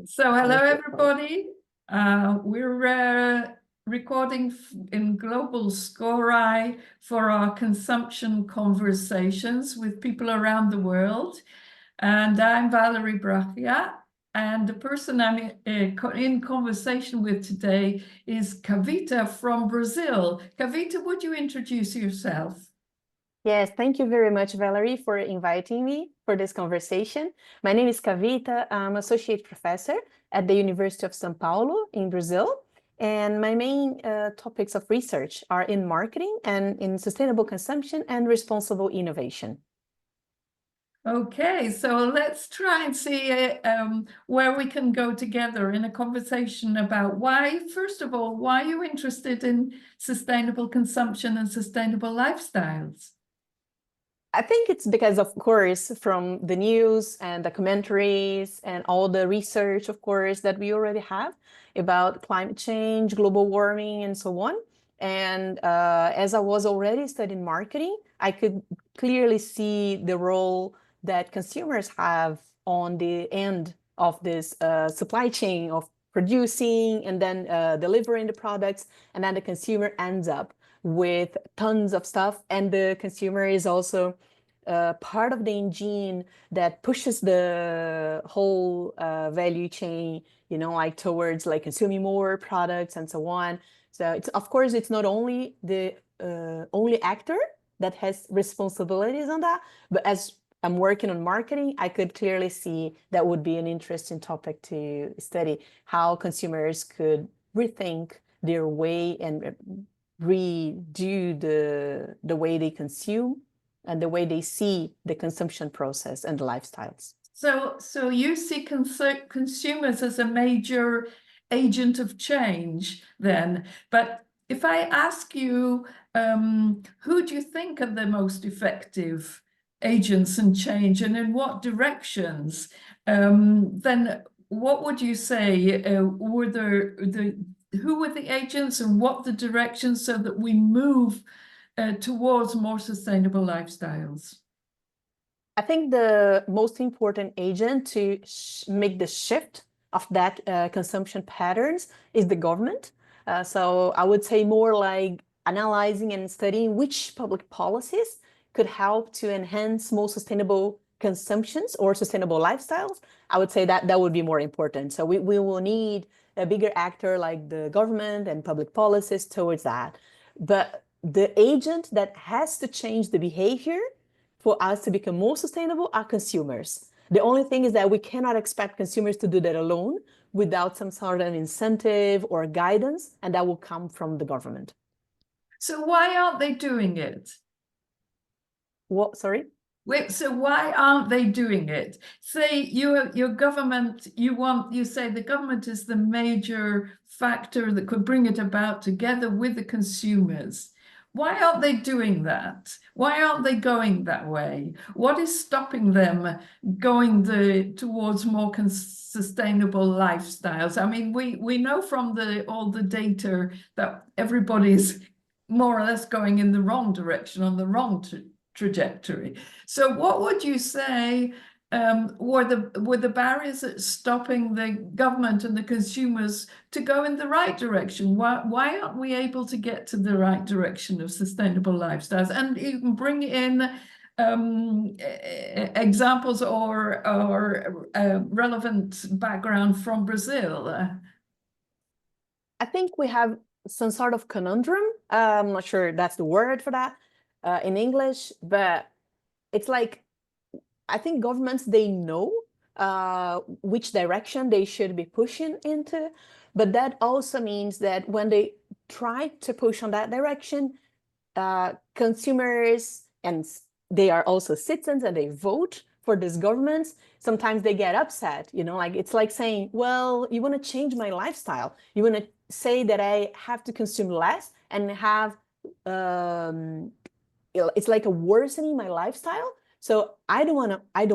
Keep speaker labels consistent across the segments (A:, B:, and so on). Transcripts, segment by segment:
A: So hello, everybody. We're recording in Global SCORAI for our consumption conversations with people around the world. And I'm Valerie Brachia. And the person I'm in conversation with today is Kavita from Brazil. Kavita, would you introduce yourself?
B: Yes, thank you very much, Valerie, for inviting me for this conversation. My name is Kavita. I'm associate professor at the University of São Paulo in Brazil. And my main topics of research are in marketing and in sustainable consumption and responsible innovation.
A: Okay, so let's try and see where we can go together in a conversation about why, first of all, why are you interested in sustainable consumption and sustainable lifestyles?
B: I think it's because, of course, from the news and documentaries and all the research, of course, that we already have about climate change, global warming, and so on. And as I was already studying marketing, I could clearly see the role that consumers have on the end of this supply chain of producing and then delivering the products, and then the consumer ends up with tons of stuff, and the consumer is also part of the engine that pushes the whole value chain, you know, like towards like consuming more products and so on. So it's, of course, it's not only the only actor that has responsibilities on that, but as I'm working on marketing, I could clearly see that would be an interesting topic to study, how consumers could rethink their way and redo the way they consume and the way they see the consumption process and the lifestyles.
A: So you see consumers as a major agent of change then. But if I ask you, who do you think are the most effective agents in change and in what directions, then what would you say who were the agents and what the directions so that we move towards more sustainable lifestyles?
B: I think the most important agent to make the shift of that consumption patterns is the government. So I would say more like analyzing and studying which public policies could help to enhance more sustainable consumptions or sustainable lifestyles. I would say that that would be more important. So we will need a bigger actor like the government and public policies towards that. But the agent that has to change the behavior for us to become more sustainable are consumers. The only thing is that we cannot expect consumers to do that alone without some sort of incentive or guidance, and that will come from the government.
A: So why aren't they doing it?
B: What, sorry?
A: Wait, so why aren't they doing it? Say your government, you say the government is the major factor that could bring it about together with the consumers. Why aren't they doing that? Why aren't they going that way? What is stopping them going towards more sustainable lifestyles? I mean, we know from all the data that everybody's more or less going in the wrong direction, on the wrong trajectory. So what would you say were the barriers that stopping the government and the consumers to go in the right direction? Why aren't we able to get to the right direction of sustainable lifestyles? And you can bring in examples or relevant background from Brazil.
B: I think we have some sort of conundrum. I'm not sure that's the word for that in English, but it's like, I think governments, they know which direction they should be pushing into, but that also means that when they try to push on that direction, consumers, and they are also citizens and they vote for these governments, sometimes they get upset, you know, like it's like saying, well, you want to change my lifestyle. You want to say that I have to consume less and have, it's like a worsening my lifestyle. So I don't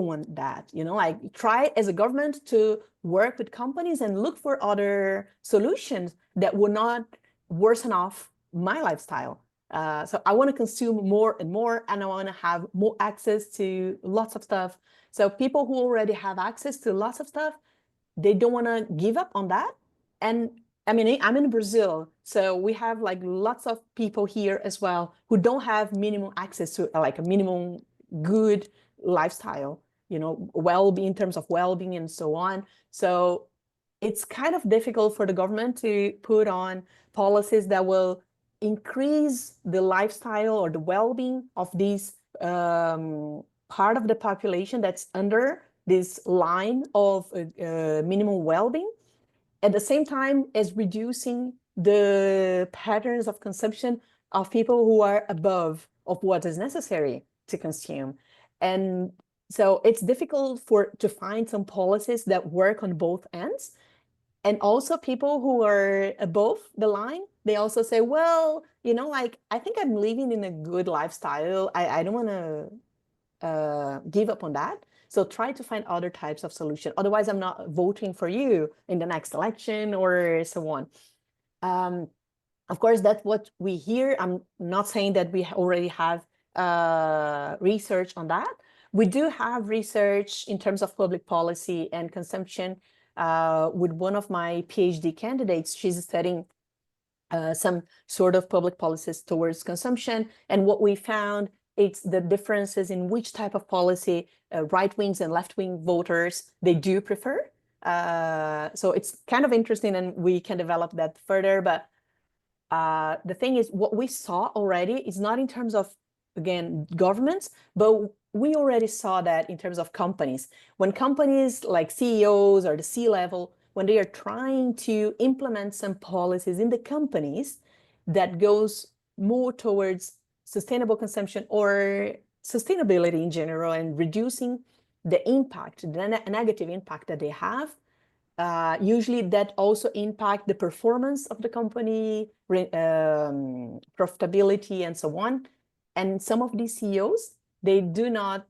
B: want that, you know, like try as a government to work with companies and look for other solutions that will not worsen off my lifestyle. So I want to consume more and more, and I want to have more access to lots of stuff. So people who already have access to lots of stuff, they don't want to give up on that. And I mean, I'm in Brazil, so we have like lots of people here as well who don't have minimum access to like a minimum good lifestyle, you know, well-being in terms of well-being and so on. So it's kind of difficult for the government to put on policies that will increase the lifestyle or the well-being of these part of the population that's under this line of minimum well-being, at the same time as reducing the patterns of consumption of people who are above of what is necessary to consume. And so it's difficult to find some policies that work on both ends. And also people who are above the line, they also say, well, you know, like, I think I'm living in a good lifestyle. I don't want to give up on that. So try to find other types of solution. Otherwise, I'm not voting for you in the next election or so on. Of course, that's what we hear. I'm not saying that we already have research on that. We do have research in terms of public policy and consumption with one of my PhD candidates. She's studying some sort of public policies towards consumption. And what we found, it's the differences in which type of policy right-wings and left-wing voters, they do prefer. So it's kind of interesting, and we can develop that further. But the thing is, what we saw already is not in terms of, again, governments, but we already saw that in terms of companies. When companies like CEOs or the C-level, when they are trying to implement some policies in the companies that goes more towards sustainable consumption or sustainability in general and reducing the impact, the negative impact that they have, usually that also impact the performance of the company, profitability, and so on. And some of these CEOs, they do not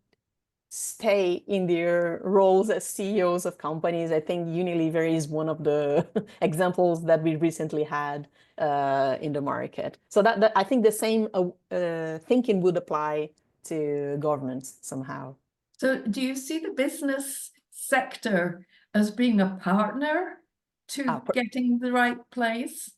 B: stay in their roles as CEOs of companies. I think Unilever is one of the examples that we recently had in the market. So that I think the same thinking would apply to governments somehow.
A: So do you see the business sector as being a partner to getting the right place?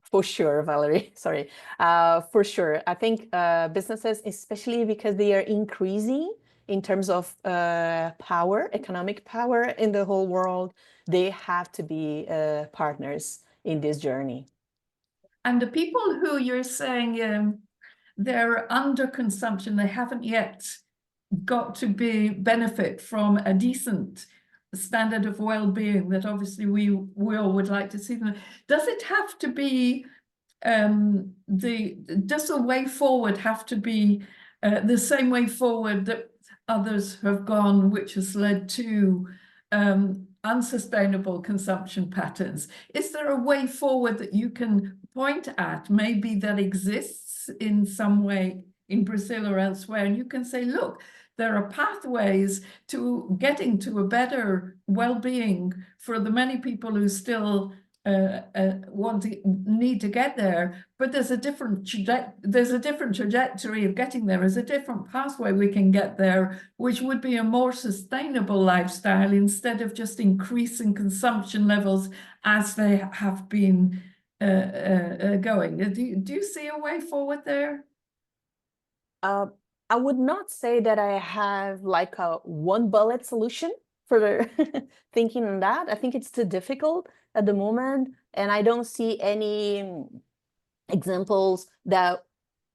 B: For sure, Valerie. Sorry. For sure. I think businesses, especially because they are increasing in terms of power, economic power in the whole world, they have to be partners in this journey.
A: And the people who you're saying they're under consumption, they haven't yet got to benefit from a decent standard of well-being that obviously we all would like to see them. Does it have to be does the way forward have to be the same way forward that others have gone, which has led to unsustainable consumption patterns? Is there a way forward that you can point at, maybe that exists in some way in Brazil or elsewhere, and you can say, look, there are pathways to getting to a better well-being for the many people who still need to get there, but there's a different trajectory of getting there. There's a different pathway we can get there, which would be a more sustainable lifestyle instead of just increasing consumption levels as they have been going. Do you see a way forward there?
B: I would not say that I have like a one bullet solution for thinking on that. I think it's too difficult at the moment, and I don't see any examples that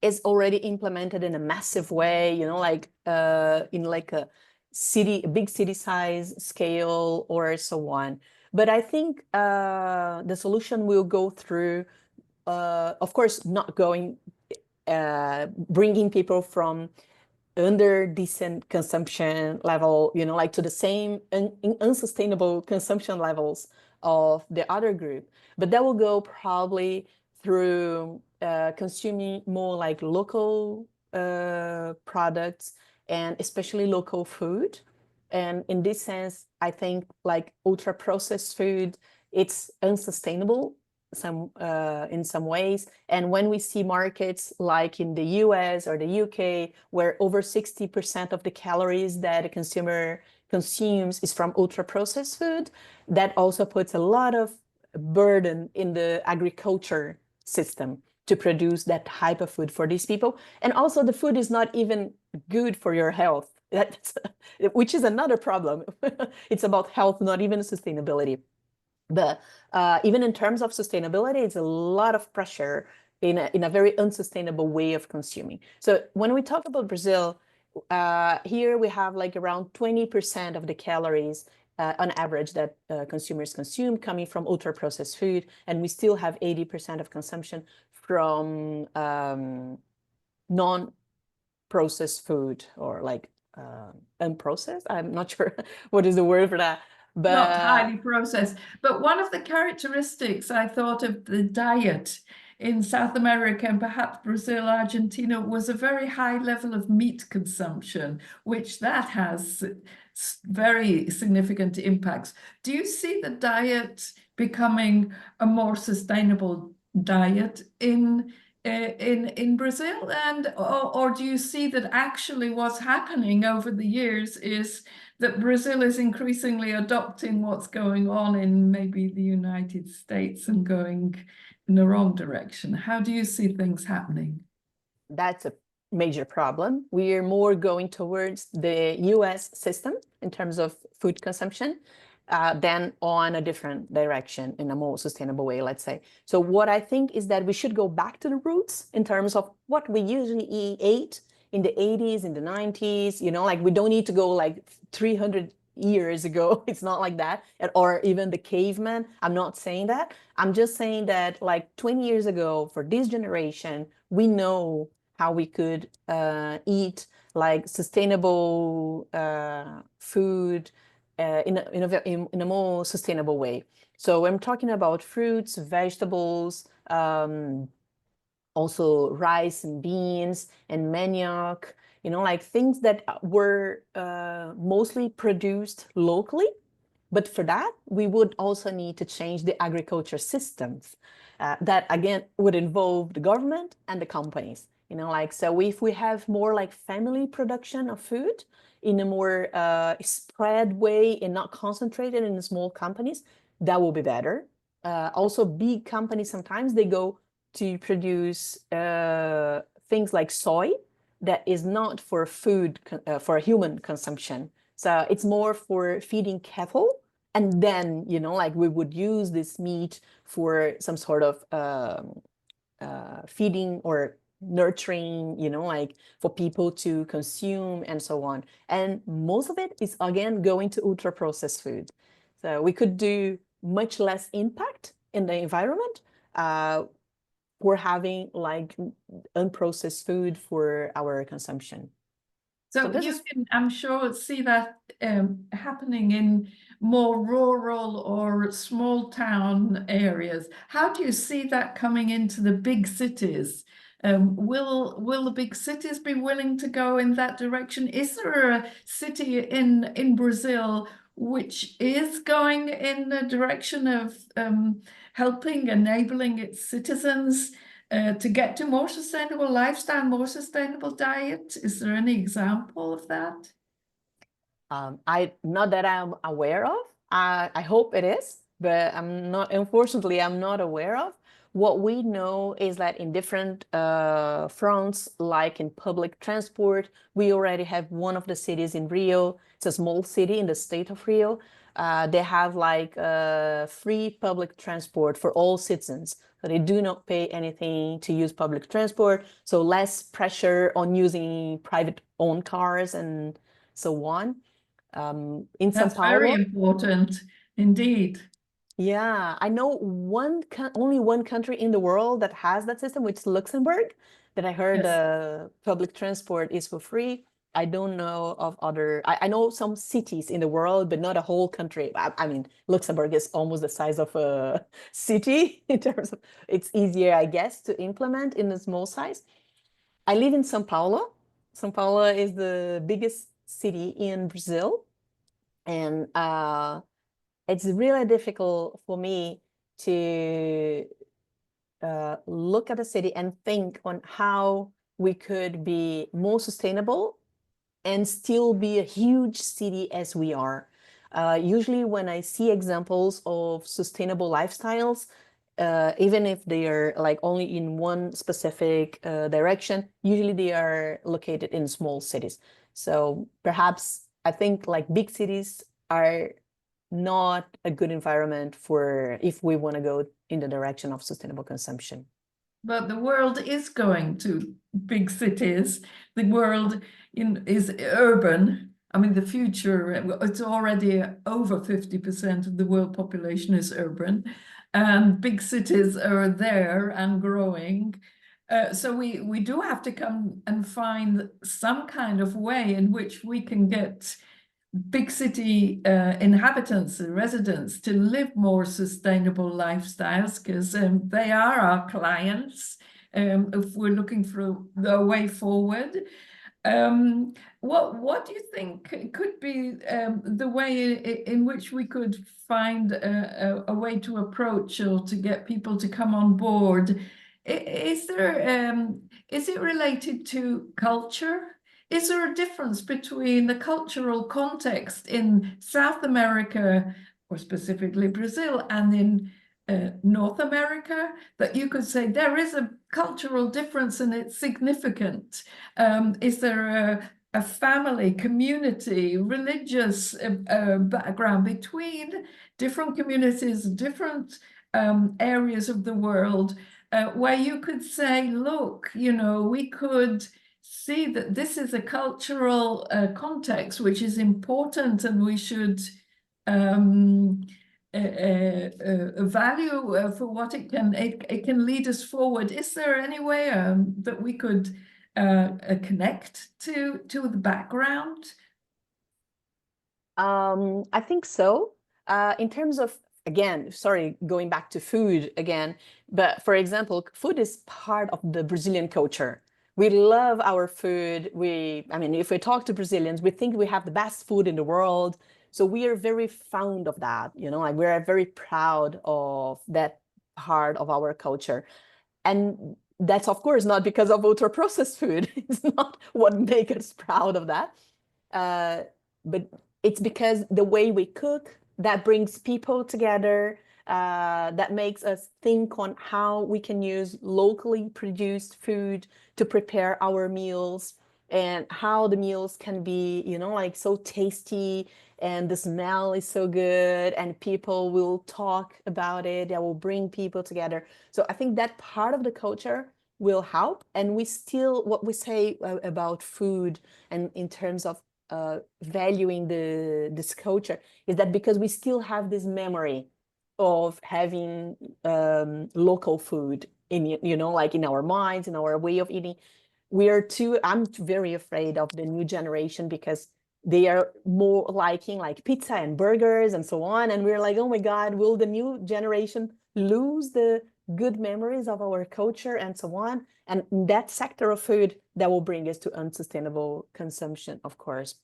B: is already implemented in a massive way, you know, like in like a big city size scale or so on. But I think the solution will go through, of course, not going, bringing people from under decent consumption level, you know, like to the same unsustainable consumption levels of the other group. But that will go probably through consuming more like local products and especially local food. And in this sense, I think like ultra processed food, it's unsustainable in some ways. And when we see markets like in the US or the UK, where over 60% of the calories that a consumer consumes is from ultra-processed food, that also puts a lot of burden in the agriculture system to produce that type of food for these people. And also the food is not even good for your health, which is another problem. It's about health, not even sustainability. But even in terms of sustainability, it's a lot of pressure in a very unsustainable way of consuming. So when we talk about Brazil, here we have like around 20% of the calories on average that consumers consume coming from ultra-processed food, and we still have 80% of consumption from non-processed food, or like unprocessed. I'm not sure what is the word for that. But
A: not highly processed. But one of the characteristics I thought of the diet in South America and perhaps Brazil, Argentina, was a very high level of meat consumption, which that has very significant impacts. Do you see the diet becoming a more sustainable diet in Brazil, and or do you see that actually what's happening over the years is that Brazil is increasingly adopting what's going on in maybe the United States and going in the wrong direction? How do you see things happening?
B: That's a major problem. We are more going towards the US system in terms of food consumption than on a different direction in a more sustainable way, let's say. So what I think is that we should go back to the roots in terms of what we usually ate in the 80s, in the 90s, you know, like we don't need to go like 300 years ago. It's not like that. Or even the caveman. I'm not saying that. I'm just saying that like 20 years ago, for this generation, we know how we could eat like sustainable food in a more sustainable way. So I'm talking about fruits, vegetables, also rice and beans and manioc, you know, like things that were mostly produced locally. But for that, we would also need to change the agriculture systems. That again would involve the government and the companies. You know, like, so if we have more like family production of food in a more spread way and not concentrated in small companies, that will be better. Also, big companies, sometimes they go to produce things like soy that is not for food, for human consumption. So it's more for feeding cattle. And then, you know, like we would use this meat for some sort of feeding or nurturing, you know, like for people to consume and so on. And most of it is, again, going to ultra-processed food. So we could do much less impact in the environment for having like unprocessed food for our consumption.
A: So you can, I'm sure, see that happening in more rural or small town areas. How do you see that coming into the big cities? Will the big cities be willing to go in that direction? Is there a city in Brazil which is going in the direction of helping, enabling its citizens to get to more sustainable lifestyle, more sustainable diet? Is there any example of that?
B: Not that I'm aware of. I hope it is, but unfortunately, I'm not aware of. What we know is that in different fronts, like in public transport, we already have one of the cities in Rio. It's a small city in the state of Rio. They have like free public transport for all citizens. So they do not pay anything to use public transport. So less pressure on using private owned cars and so on. In São Paulo,
A: very important indeed.
B: Yeah, I know only one country in the world that has that system, which is Luxembourg, that I heard the public transport is for free. I don't know of other, I know some cities in the world, but not a whole country. I mean, Luxembourg is almost the size of a city in terms of, it's easier, I guess, to implement in a small size. I live in São Paulo. São Paulo is the biggest city in Brazil. And it's really difficult for me to look at the city and think on how we could be more sustainable and still be a huge city as we are. Usually when I see examples of sustainable lifestyles, even if they are like only in one specific direction, usually they are located in small cities. So perhaps I think like big cities are not a good environment for if we want to go in the direction of sustainable consumption.
A: But the world is going to big cities. The world is urban. I mean, the future, it's already over 50% of the world population is urban, and big cities are there and growing. So we do have to come and find some kind of way in which we can get big city inhabitants and residents to live more sustainable lifestyles, because they are our clients if we're looking for the way forward. What do you think could be the way in which we could find a way to approach or to get people to come on board? Is it related to culture? Is there a difference between the cultural context in South America, or specifically Brazil, and in North America, that you could say there is a cultural difference and it's significant? Is there a family, community, religious background between different communities, different areas of the world, where you could say, look, we could see that this is a cultural context which is important, and we should value for what it can lead us forward. Is there any way that we could connect to the background?
B: I think so. In terms of, again, sorry, going back to food again, but for example, food is part of the Brazilian culture. We love our food. I mean, if we talk to Brazilians, we think we have the best food in the world. So we are very fond of that, like we are very proud of that part of our culture. And that's, of course, not because of ultra processed food. It's not what makes us proud of that. But it's because the way we cook, that brings people together, that makes us think on how we can use locally produced food to prepare our meals, and how the meals can be, like so tasty, and the smell is so good, and people will talk about it, that will bring people together. So I think that part of the culture will help. And what we say about food and in terms of valuing this culture is that because we still have this memory of having local food in, like in our minds, in our way of eating. I'm very afraid of the new generation, because they are more liking like pizza and burgers and so on. And we're like, oh my God, will the new generation lose the good memories of our culture and so on? And that sector of food, that will bring us to unsustainable consumption, of course.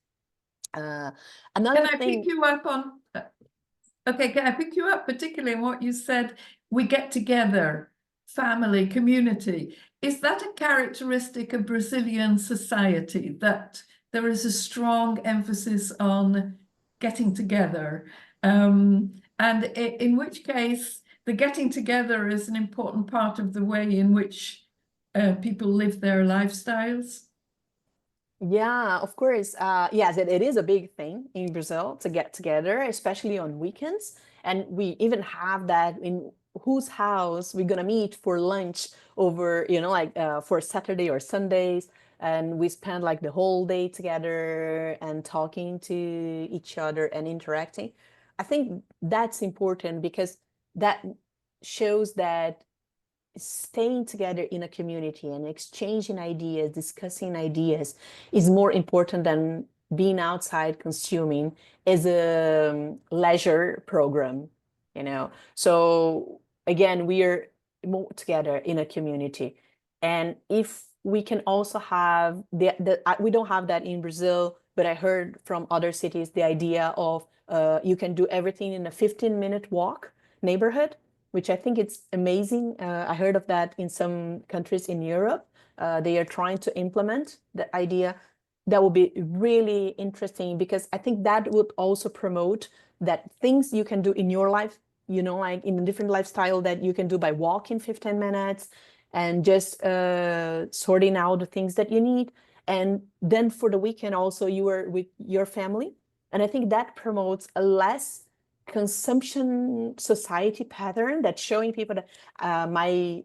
B: Another
A: Can I
B: thing.
A: pick you up on? Okay, can I pick you up particularly in what you said? We get together, family, community. Is that a characteristic of Brazilian society, that there is a strong emphasis on getting together? And in which case, the getting together is an important part of the way in which people live their lifestyles?
B: Yeah, of course. Yes, it is a big thing in Brazil to get together, especially on weekends. And we even have that in whose house we're gonna meet for lunch over, like for Saturday or Sundays. And we spend like the whole day together and talking to each other and interacting. I think that's important, because that shows that staying together in a community and exchanging ideas, discussing ideas, is more important than being outside consuming as a leisure program, So again, we are more together in a community. And if we can also have we don't have that in Brazil, but I heard from other cities the idea of you can do everything in a 15-minute walk neighborhood, which I think it's amazing. I heard of that in some countries in Europe. They are trying to implement the idea. that would be really interesting, because I think that would also promote that things you can do in your life, you know, like in a different lifestyle, that you can do by walking 15 minutes and just sorting out the things that you need. And then for the weekend also you are with your family. And I think that promotes a less consumption society pattern that's showing people that my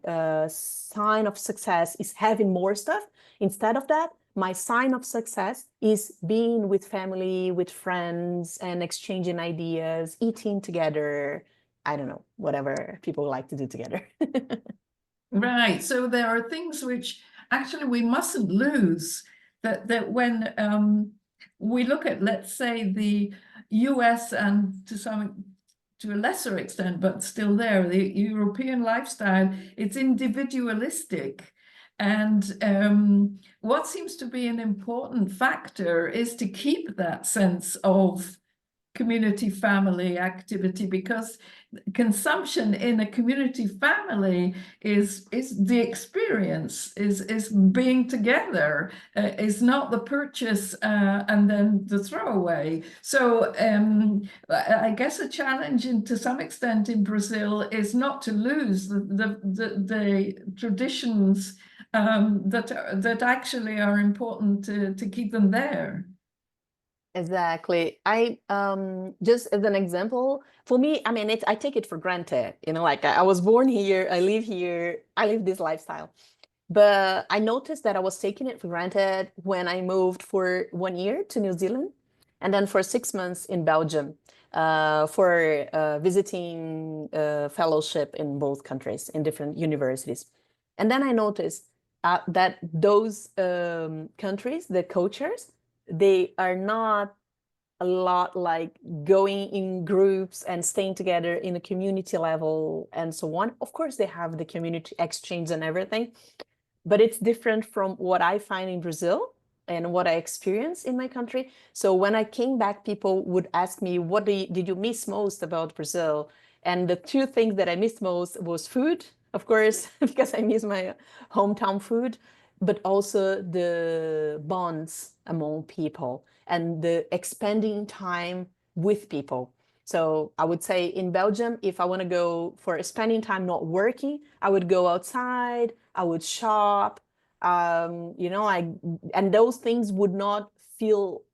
B: sign of success is having more stuff. Instead of that, my sign of success is being with family, with friends, and exchanging ideas, eating together. I don't know, whatever people like to do together.
A: Right. So there are things which actually we mustn't lose. That when we look at, let's say, the US and to a lesser extent, but still there, the European lifestyle, it's individualistic. And what seems to be an important factor is to keep that sense of community family activity, because consumption in a community family is the experience, is being together, is not the purchase and then the throwaway. So I guess a challenge to some extent in Brazil is not to lose the traditions that actually are important to keep them there.
B: Exactly. I just as an example, for me, I mean, I take it for granted, you know, like I was born here, I live here, I live this lifestyle. But I noticed that I was taking it for granted when I moved for 1 year to New Zealand, and then for 6 months in Belgium, for visiting fellowship in both countries, in different universities. And then I noticed that those countries, the cultures, they are not a lot like going in groups and staying together in a community level and so on. Of course, they have the community exchange and everything, but it's different from what I find in Brazil and what I experience in my country. So when I came back, people would ask me, what did you miss most about Brazil? And the two things that I missed most was food, of course, because I miss my hometown food, but also the bonds among people and the expending time with people. So I would say in Belgium, if I want to go for spending time not working, I would go outside, I would shop, you know, and those things would not fill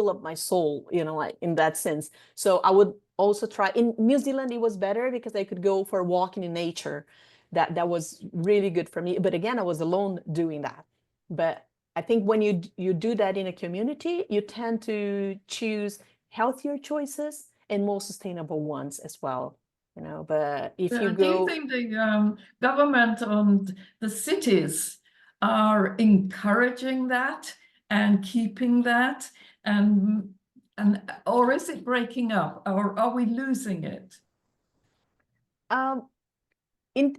B: up my soul, you know, like in that sense. So I would also try. In New Zealand, it was better because I could go for walking in nature. That was really good for me. But again, I was alone doing that. But I think when you do that in a community, you tend to choose healthier choices and more sustainable ones as well, you know. But if you
A: Do you
B: go,
A: think the government and the cities are encouraging that and keeping that, and or is it breaking up, or are we losing it?
B: um, in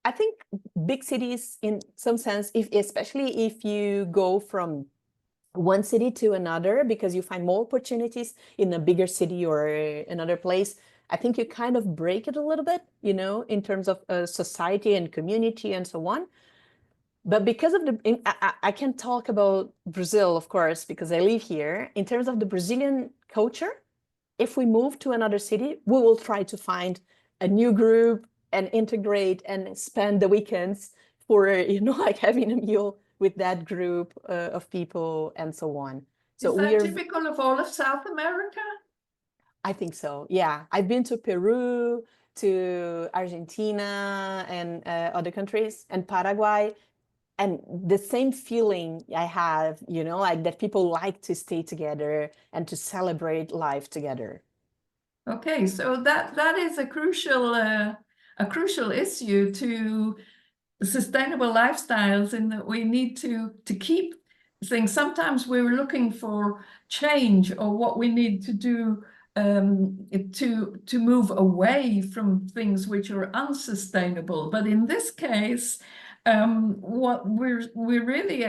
B: I think big cities, in some sense, if especially if you go from one city to another, because you find more opportunities in a bigger city or another place, I think you kind of break it a little bit, you know, in terms of society and community and so on. But because of I can talk about Brazil, of course, because I live here. In terms of the Brazilian culture, if we move to another city, we will try to find a new group and integrate and spend the weekends for, you know, like having a meal with that group of people and so on. So
A: Is
B: we
A: that
B: are,
A: typical of all of South America?
B: I think so. Yeah. I've been to Peru, to Argentina and other countries, and Paraguay. And the same feeling I have, you know, like that people like to stay together and to celebrate life together.
A: Okay, so that is a crucial issue to sustainable lifestyles, in that we need to keep things. Sometimes we're looking for change, or what we need to do to move away from things which are unsustainable. But in this case, what we're really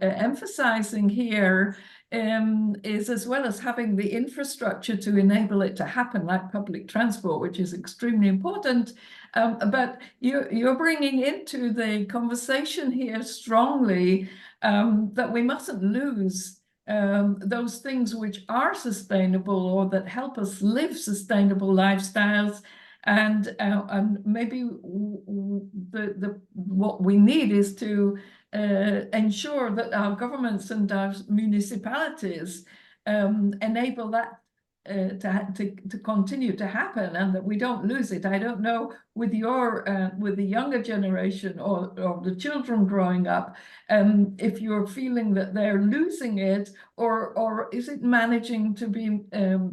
A: emphasizing here is, as well as having the infrastructure to enable it to happen, like public transport, which is extremely important. But you're bringing into the conversation here strongly that we mustn't lose those things which are sustainable or that help us live sustainable lifestyles. And maybe what we need is to ensure that our governments and our municipalities enable that to continue to happen, and that we don't lose it. I don't know with with the younger generation or the children growing up, if you're feeling that they're losing it, or is it managing to be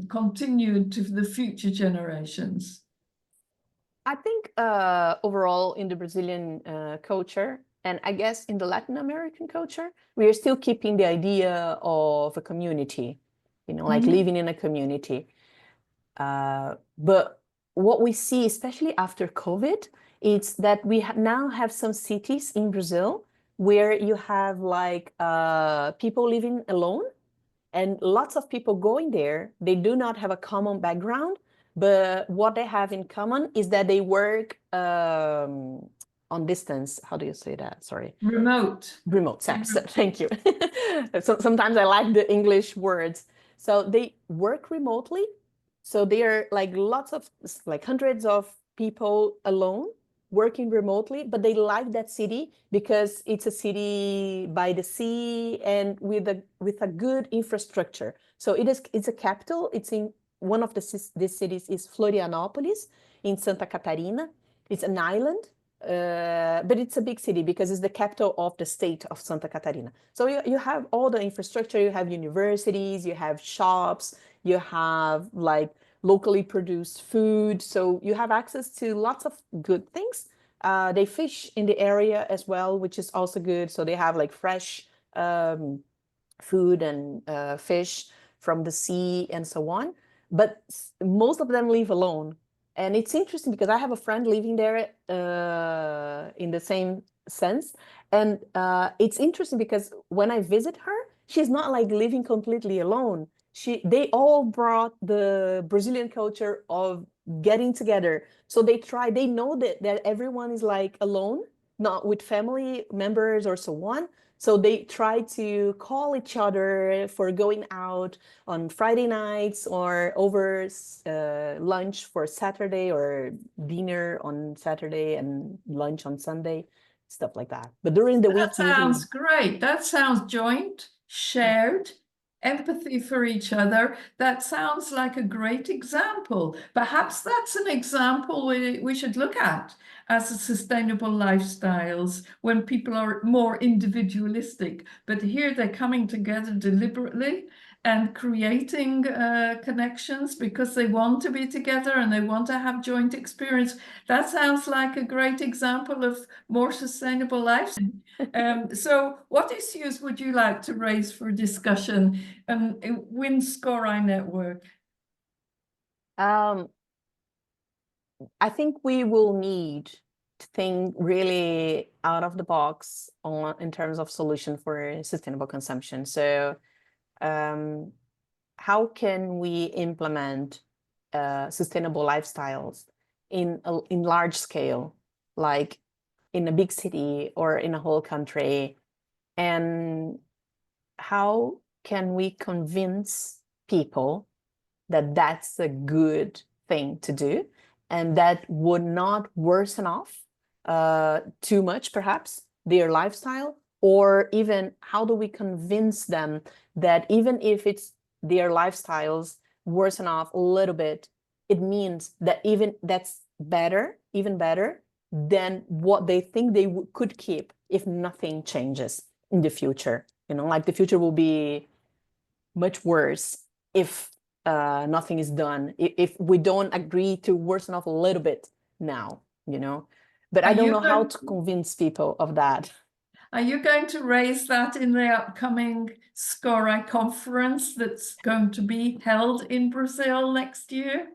A: continued to the future generations?
B: I think overall in the Brazilian culture, and I guess in the Latin American culture, we are still keeping the idea of a community, like living in a community. But what we see, especially after COVID, is that we now have some cities in Brazil where you have like people living alone, and lots of people going there. They do not have a common background, but what they have in common is that they work on distance. How do you say that? Sorry.
A: Remote.
B: Sex. Thank you. So sometimes I like the English words. So they work remotely. So there are like hundreds of people alone working remotely, but they like that city because it's a city by the sea and with a good infrastructure. So it's a capital. It's in one of these cities is Florianópolis in Santa Catarina. It's an island, but it's a big city because it's the capital of the state of Santa Catarina. So you have all the infrastructure. You have universities, you have shops, you have like locally produced food. So you have access to lots of good things. They fish in the area as well, which is also good. So they have like fresh food and fish from the sea and so on. But most of them live alone. And it's interesting because I have a friend living there in the same sense. And it's interesting because when I visit her, she's not like living completely alone. They all brought the Brazilian culture of getting together. So they know that everyone is like alone, not with family members or so on. So they try to call each other for going out on Friday nights or over lunch for Saturday, or dinner on Saturday and lunch on Sunday, stuff like that. But during the week,
A: that sounds great. That sounds joint, shared, empathy for each other. That sounds like a great example. Perhaps that's an example we should look at as a sustainable lifestyles when people are more individualistic. But here they're coming together deliberately and creating connections because they want to be together and they want to have joint experience. That sounds like a great example of more sustainable life. So what issues would you like to raise for discussion in SCORAI network?
B: I think we will need to think really out of the box in terms of solution for sustainable consumption. So how can we implement sustainable lifestyles in large scale, like in a big city or in a whole country? And how can we convince people that that's a good thing to do and that would not worsen off too much, perhaps, their lifestyle? Or even how do we convince them that even if it's their lifestyles worsen off a little bit, it means that even that's even better than what they think they could keep if nothing changes in the future? Like the future will be much worse if nothing is done, if we don't agree to worsen off a little bit now, But I don't know how to convince people of that.
A: Are you going to raise that in the upcoming SCORAI conference that's going to be held in Brazil next year?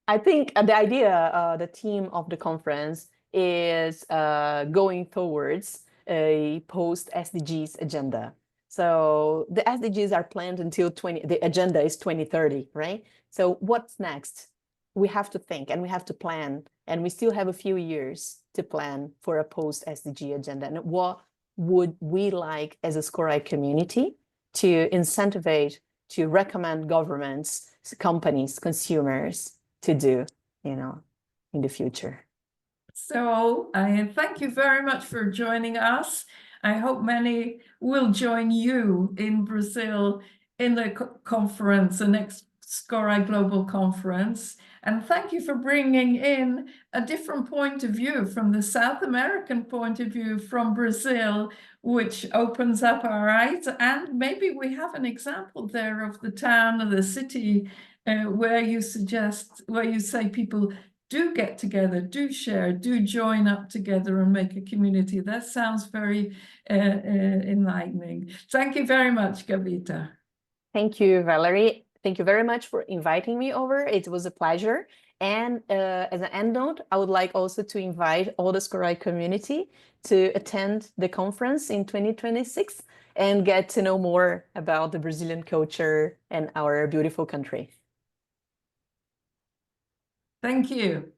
B: I think the idea, the theme of the conference is going towards a post-SDGs agenda. So the SDGs are planned until the agenda is 2030, right? So what's next? We have to think and we have to plan, and we still have a few years to plan for a post-SDG agenda. And what would we like as a SCORAI community to incentivize, to recommend governments, companies, consumers to do, in the future.
A: So I thank you very much for joining us. I hope many will join you in Brazil in the conference, the next SCORAI Global Conference. And thank you for bringing in a different point of view from the South American point of view from Brazil, which opens up our eyes. And maybe we have an example there of the town or the city where you say people do get together, do share, do join up together and make a community. That sounds very enlightening. Thank you very much, Kavita.
B: Thank you, Valerie. Thank you very much for inviting me over. It was a pleasure. And as an end note, I would like also to invite all the SCORAI community to attend the conference in 2026 and get to know more about the Brazilian culture and our beautiful country.
A: Thank you.